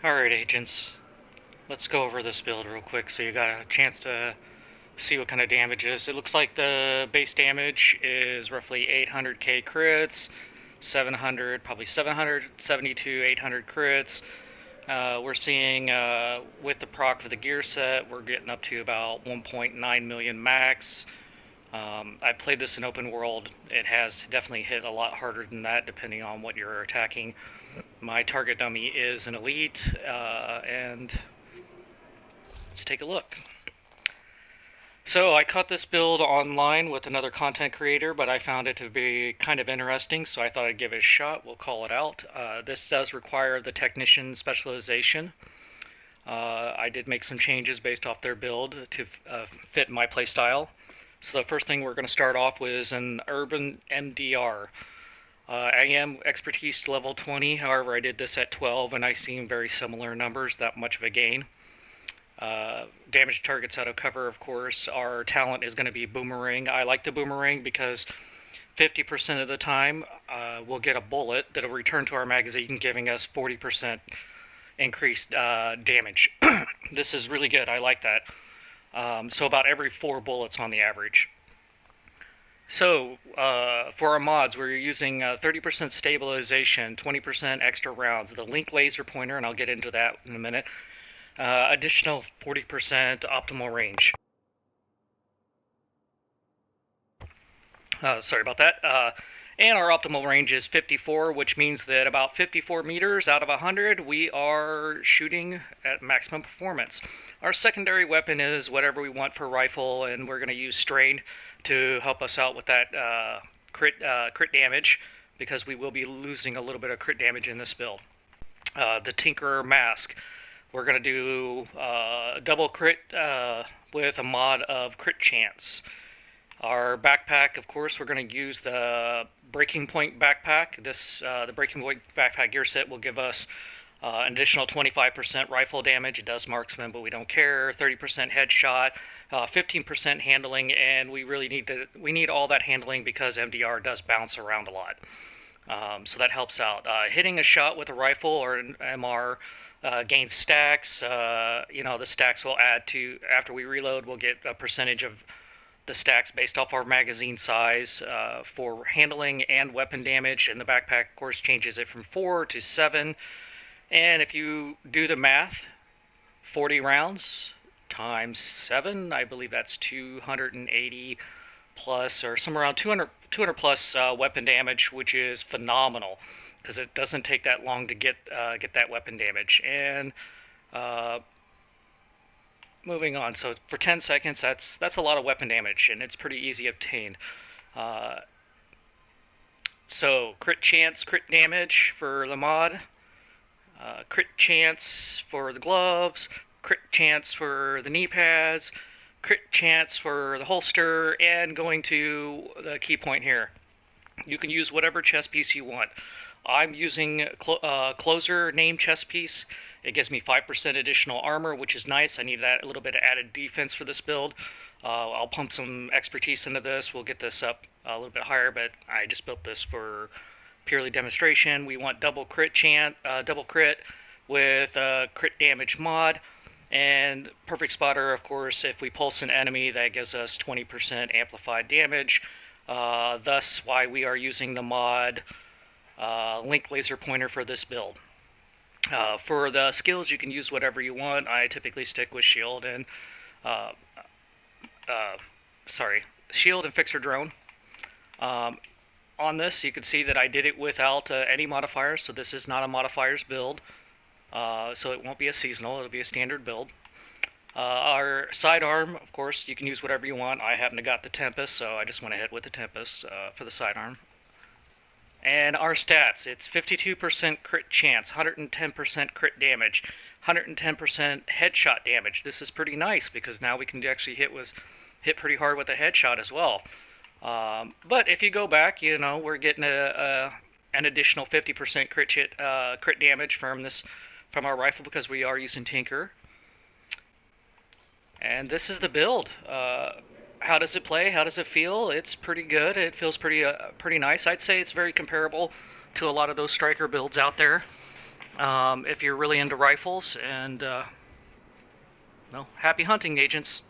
Alright, agents, let's go over this build real quick so you got a chance to see what kind of damage is. It looks like the base damage is roughly 800k crits, 700, probably 772, 800 crits. We're seeing with the proc for the gear set, we're getting up to about 1.9 million max. I played this in open world. It has definitely hit a lot harder than that depending on what you're attacking. My target dummy is an elite, and let's take a look. So I caught this build online with another content creator, but I found it to be kind of interesting, so I thought I'd give it a shot. We'll call it out. This does require the technician specialization. I did make some changes based off their build to fit my playstyle. So the first thing we're going to start off with is an urban MDR. I am expertise level 20, however I did this at 12 and I seen very similar numbers, that much of a gain. Damage targets out of cover, of course. Our talent is going to be boomerang. I like the boomerang because 50% of the time we'll get a bullet that'll return to our magazine, giving us 40% increased damage. This is really good. I like that. So about every 4 bullets on the average. So for our mods, we're using 30% stabilization, 20% extra rounds, the link laser pointer, and I'll get into that in a minute. Additional 40% optimal range. Sorry about that. And our optimal range is 54, which means that about 54 meters out of 100, we are shooting at maximum performance. Our secondary weapon is whatever we want for rifle, and we're going to use strain to help us out with that crit damage, because we will be losing a little bit of crit damage in this build. The Tinkerer Mask. We're going to do double crit with a mod of crit chance. Our backpack, of course, we're going to use the Breaking Point backpack. The Breaking Point backpack gear set will give us an additional 25% rifle damage. It does marksman, but we don't care. 30% headshot, 15% handling, and we really need all that handling because MDR does bounce around a lot. So that helps out. Hitting a shot with a rifle or an MR gains stacks. The stacks will add to, after we reload, we'll get a percentage of the stacks based off our magazine size for handling and weapon damage, and the backpack, of course, changes it from 4 to 7. And if you do the math, 40 rounds times 7, I believe that's 280 plus, or somewhere around 200 plus weapon damage, which is phenomenal because it doesn't take that long to get that weapon damage. And moving on, so for 10 seconds, that's a lot of weapon damage, and it's pretty easy obtained. So crit chance, crit damage for the mod, crit chance for the gloves, crit chance for the knee pads, crit chance for the holster, and going to the key point here. You can use whatever chest piece you want. I'm using Closer name chest piece. It gives me 5% additional armor, which is nice. I need that a little bit of added defense for this build. I'll pump some expertise into this. We'll get this up a little bit higher, but I just built this for purely demonstration. We want double crit with crit damage mod, and perfect spotter, of course. If we pulse an enemy, that gives us 20% amplified damage. Thus, why we are using the mod link laser pointer for this build. For the skills, you can use whatever you want. I typically stick with shield and fixer drone. On this, you can see that I did it without any modifiers, so this is not a modifiers build. So it won't be a seasonal, it'll be a standard build. Our sidearm, of course, you can use whatever you want. I happen to got the Tempest, so I just went ahead with the Tempest for the sidearm. And our stats, it's 52% crit chance, 110% crit damage, 110% headshot damage. This is pretty nice because now we can actually hit pretty hard with a headshot as well. But if you go back, we're getting an additional 50% crit damage from our rifle because we are using Tinker. And this is the build. How does it play? How does it feel? It's pretty good. It feels pretty nice. I'd say it's very comparable to a lot of those striker builds out there. if you're really into rifles. And, well, happy hunting, agents.